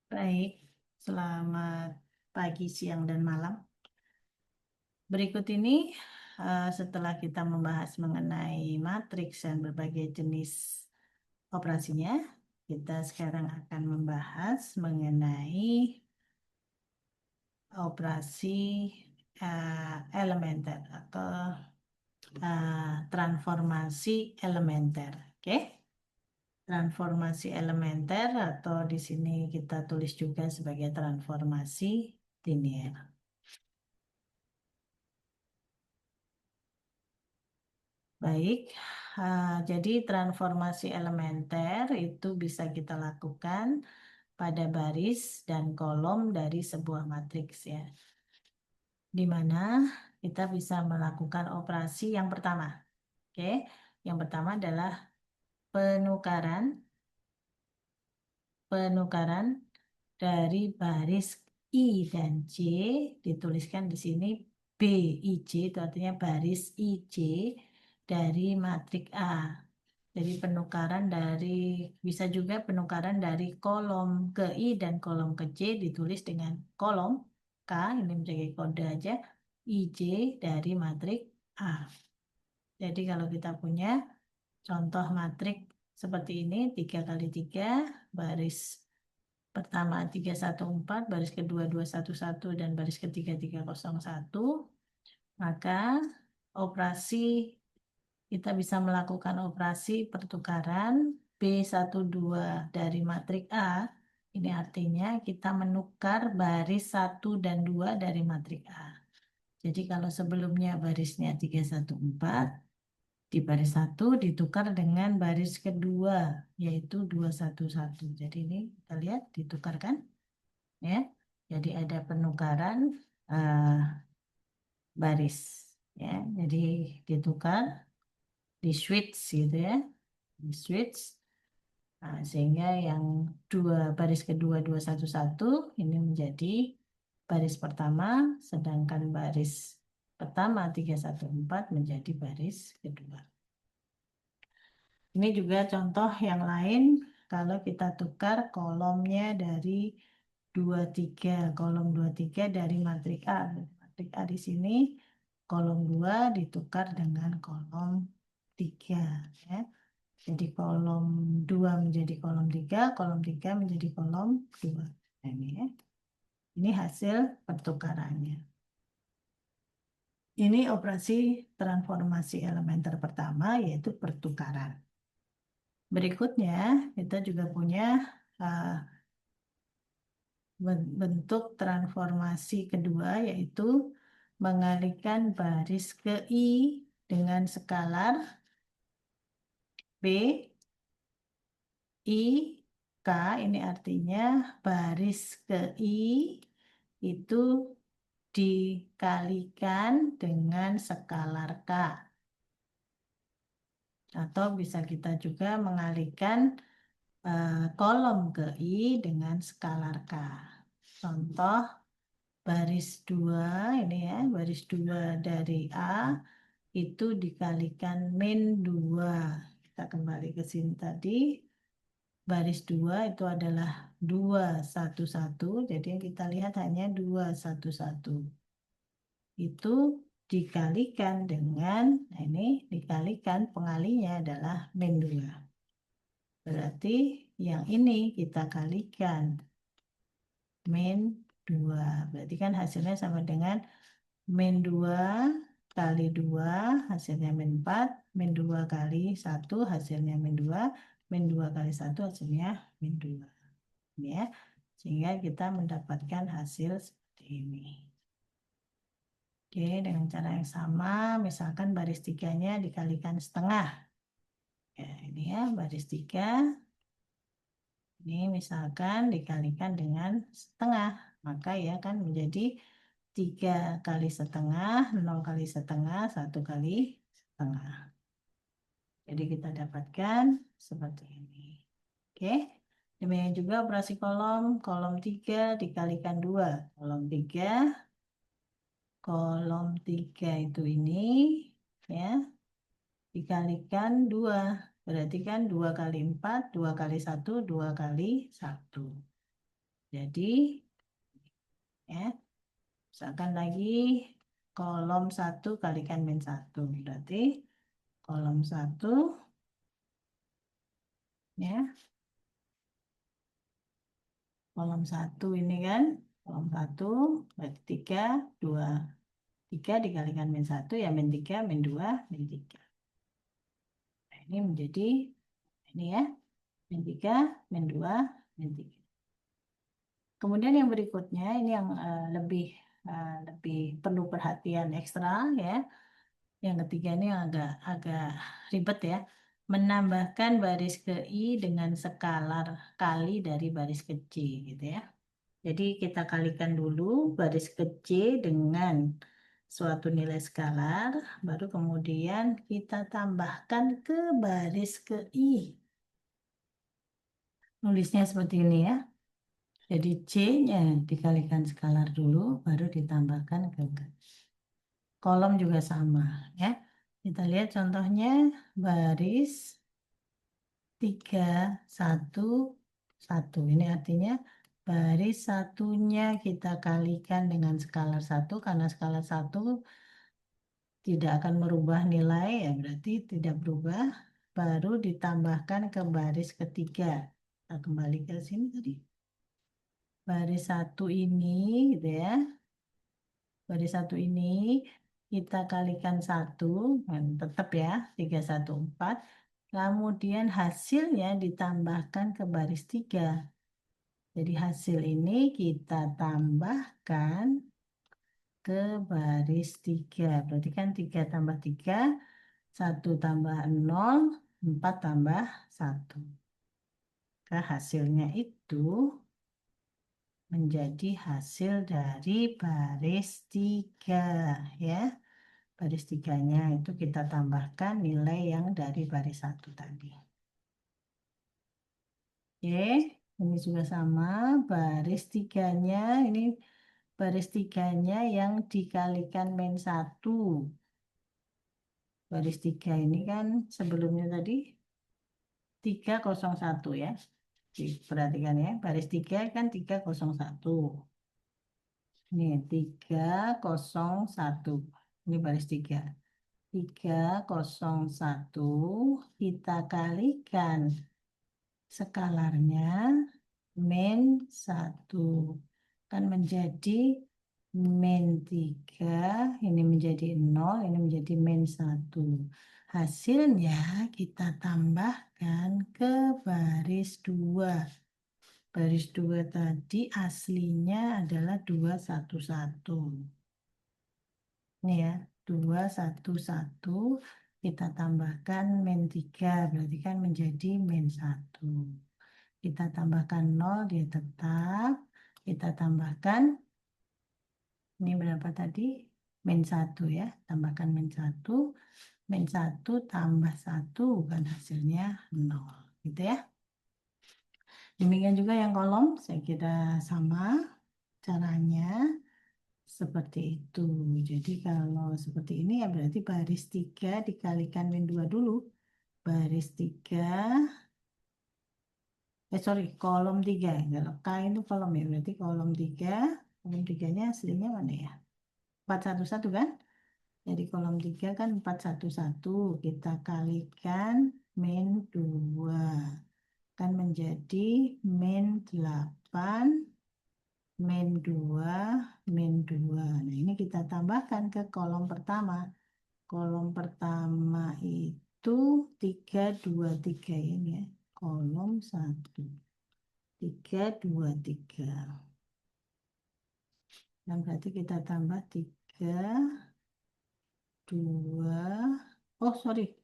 Baik, selamat pagi, siang, dan malam. Berikut ini, setelah kita membahas mengenai matriks dan berbagai jenis operasinya, kita sekarang akan membahas mengenai operasi elementer atau transformasi elementer. Oke? Transformasi elementer atau di sini kita tulis juga sebagai transformasi linear. Baik, jadi transformasi elementer itu bisa kita lakukan pada baris dan kolom dari sebuah matriks ya. Di mana kita bisa melakukan operasi yang pertama. Oke, yang pertama adalah penukaran dari baris I dan J, dituliskan di sini BIJ, itu artinya baris IJ dari matriks A. Jadi bisa juga penukaran dari kolom ke I dan kolom ke J ditulis dengan kolom K, ini menjadi kode aja, IJ dari matriks A. Jadi kalau kita punya contoh matriks seperti ini, 3 kali 3, baris pertama 314, baris kedua 211, dan baris ketiga 301, maka operasi kita bisa melakukan operasi pertukaran B12 dari matriks A. Ini artinya kita menukar baris 1 dan 2 dari matriks A. Jadi kalau sebelumnya barisnya 314, di baris 1 ditukar dengan baris kedua, yaitu 211. Jadi ini kita lihat ditukarkan. Ya. Jadi ada penukaran baris. Ya. Jadi ditukar, di switch gitu ya. Di switch. Sehingga yang baris kedua 211 ini menjadi baris pertama, sedangkan baris pertama 314 menjadi baris kedua. Ini juga contoh yang lain kalau kita tukar kolomnya dari 23, kolom 23 dari matriks A. Matriks A di sini kolom 2 ditukar dengan kolom 3 ya. Jadi kolom 2 menjadi kolom 3, kolom 3 menjadi kolom 2. Nah, ini ya. Ini hasil pertukarannya. Ini operasi transformasi elementer pertama, yaitu pertukaran. Berikutnya, kita juga punya bentuk transformasi kedua, yaitu mengalihkan baris ke I dengan skalar B, I, K. Ini artinya baris ke I itu dikalikan dengan skalar K. Atau bisa kita juga mengalihkan kolom ke I dengan skalar K. Contoh baris 2 ini ya, baris 2 dari A itu dikalikan min 2. Kita kembali ke sini tadi. Baris 2 itu adalah 211, jadi yang kita lihat hanya 211. Itu dikalikan dengan, nah ini dikalikan pengalinya adalah min 2. Berarti yang ini kita kalikan min 2. Berarti kan hasilnya sama dengan min 2 kali 2 hasilnya min 4, min 2 kali 1 hasilnya min 2, min 2 kali 1 hasilnya min 2. Ya, sehingga kita mendapatkan hasil seperti ini. Oke, dengan cara yang sama, misalkan baris 3-nya dikalikan setengah. Ya, ini ya, baris 3. Ini misalkan dikalikan dengan setengah. Maka ya kan menjadi 3 kali setengah, 0 kali setengah, 1 kali setengah. Jadi kita dapatkan seperti ini. Oke. Demikian juga operasi kolom. Kolom 3 dikalikan 2. Kolom 3 itu ini ya dikalikan 2. Berarti kan 2 kali 4, 2 kali 1, 2 kali 1. Jadi ya, misalkan lagi kolom 1 kalikan min 1. Berarti kolom 1 ya, kolom 1 ini kan, kolom 1 berarti 3, 2, 3 dikalikan min 1 ya min 3, min 2, min 3. Nah, ini menjadi ini ya, min 3, min 2, min 3. Kemudian yang berikutnya ini yang lebih perlu perhatian ekstra ya. Yang ketiga ini yang agak agak ribet ya. Menambahkan baris ke I dengan skalar kali dari baris ke C gitu ya. Jadi kita kalikan dulu baris ke C dengan suatu nilai skalar, baru kemudian kita tambahkan ke baris ke I. Nulisnya seperti ini ya. Jadi C-nya dikalikan skalar dulu, baru ditambahkan ke kolom juga sama ya. Kita lihat contohnya baris 3, 1, 1. Ini artinya baris satunya kita kalikan dengan skalar 1 karena skalar 1 tidak akan merubah nilai ya berarti tidak berubah. Baru ditambahkan ke baris ketiga. Kita kembali ke sini tadi. Baris 1 ini gitu ya. Baris 1 ini kita kalikan 1, dan tetap ya 3, 1, 4. Kemudian hasilnya ditambahkan ke baris 3. Jadi hasil ini kita tambahkan ke baris 3. Berarti kan 3 tambah 3, 1 tambah 0, 4 tambah 1. Maka hasilnya itu menjadi hasil dari baris 3 ya. Baris 3-nya itu kita tambahkan nilai yang dari baris 1 tadi. Oke, ini juga sama. Baris 3-nya, ini baris 3-nya yang dikalikan min 1. Baris 3 ini kan sebelumnya tadi 301 ya. Perhatikan ya, baris 3 kan 301. Ini 301. Ini baris 3. 301 kita kalikan skalarnya min 1 kan menjadi min 3, ini menjadi 0, ini menjadi min 1. Hasilnya kita tambahkan ke baris 2. Baris 2 tadi aslinya adalah 211. Ini ya, 211 kita tambahkan min 3, berarti kan menjadi min 1. Kita tambahkan 0, dia tetap. Kita tambahkan, ini berapa tadi? Min 1 ya, tambahkan min 1. Min 1 tambah 1, kan hasilnya 0. Gitu ya. Demikian juga yang kolom, saya kira sama caranya. Seperti itu. Jadi kalau seperti ini ya berarti baris 3 dikalikan min 2 dulu. Baris 3, sorry, kolom 3. Kalau K itu kolom ya, berarti kolom 3. Kolom 3-nya aslinya mana ya? 411 kan? Jadi kolom 3 kan 411. Kita kalikan min 2. Kan menjadi min 8. Min 2, min 2. Nah, ini kita tambahkan ke kolom pertama. Kolom pertama itu 3, 2, 3 ini ya. Kolom 1. 3, 2, 3. Dan berarti kita tambah 3, 2. Oh, sorry.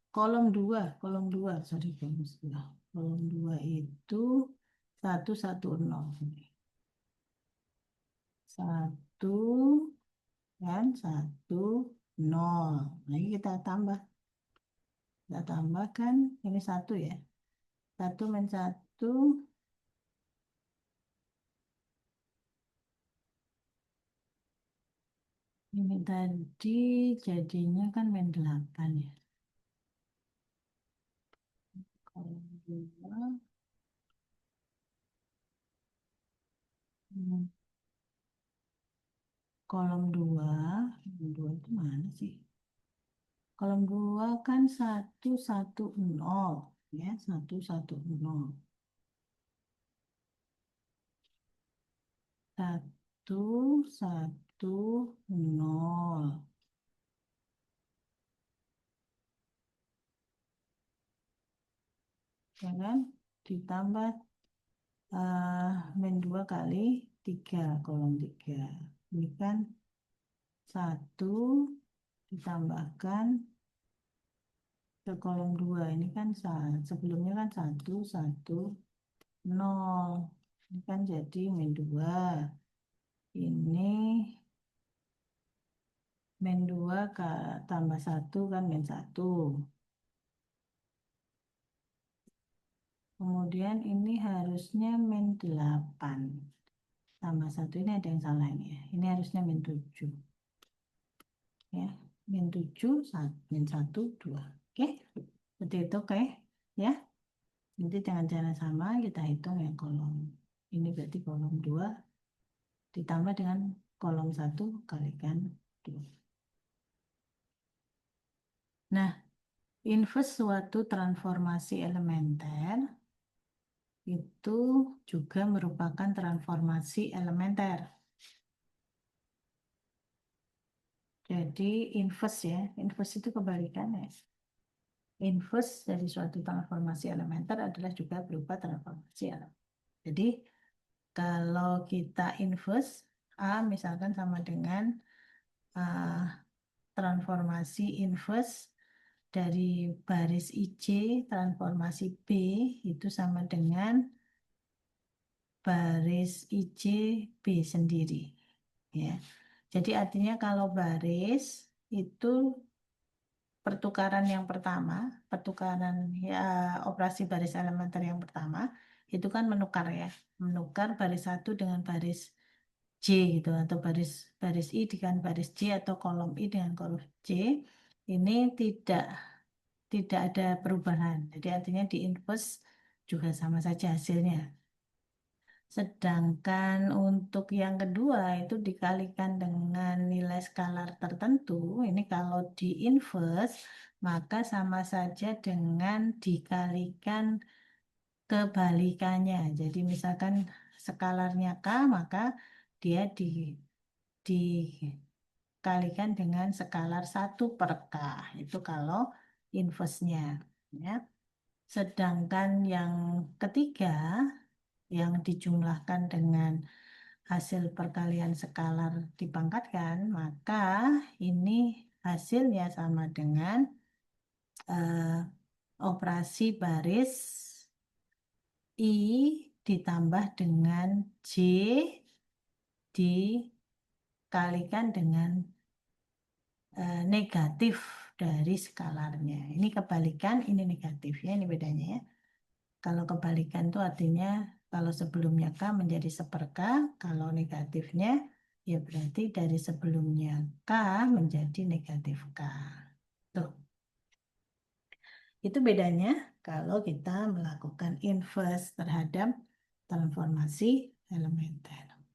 Kolom 2. Kolom 2. Sorry, kolom 2. Kolom 2 itu 1, 1, 0. 1, dan 1, 0. Nah, ini kita tambahkan ini 1 ya. 1 min 1, ini tadi jadinya kan min 8 ya. Kalau 2, kolom 2, itu mana sih? Kolom 2 kan 110 ya, 110. 110, ya kan? Ditambah min 2 kali 3, kolom 3. Ini kan 1 ditambahkan ke kolom 2. Ini kan sebelumnya kan 110. Ini kan jadi min 2. Ini min 2 tambah 1 kan min 1. Kemudian ini harusnya min 8. Tambah 1 ini ada yang salah ini ya. Ini harusnya min 7. Ya, min 7, min 1, 2. Oke, seperti itu oke. Ya, nanti dengan cara sama kita hitung yang kolom. Ini berarti kolom 2 ditambah dengan kolom 1 kalikan 2. Nah, inverse suatu transformasi elementer itu juga merupakan transformasi elementer. Jadi inverse ya, inverse itu kebalikannya. Inverse dari suatu transformasi elementer adalah juga berupa transformasi elementer. Jadi kalau kita inverse A misalkan sama dengan transformasi inverse dari baris IC transformasi B itu sama dengan baris IC B sendiri. Ya. Jadi artinya kalau baris itu pertukaran yang pertama, pertukaran ya operasi baris elementer yang pertama itu kan menukar ya, menukar baris satu dengan baris J gitu atau baris baris I dengan baris J atau kolom I dengan kolom J ini tidak ada perubahan. Jadi artinya di inverse juga sama saja hasilnya. Sedangkan untuk yang kedua itu dikalikan dengan nilai skalar tertentu. Ini kalau di inverse maka sama saja dengan dikalikan kebalikannya. Jadi misalkan skalarnya K maka dia dikalikan dengan skalar 1/K. Itu kalau inverse-nya. Ya. Sedangkan yang ketiga yang dijumlahkan dengan hasil perkalian skalar dipangkatkan, maka ini hasilnya sama dengan operasi baris I ditambah dengan J dikalikan dengan negatif dari skalarnya. Ini kebalikan, ini negatif ya, ini bedanya ya. Kalau kebalikan itu artinya kalau sebelumnya K menjadi 1/K, kalau negatifnya ya berarti dari sebelumnya K menjadi negatif K. Tuh. Itu bedanya kalau kita melakukan inverse terhadap transformasi elementer.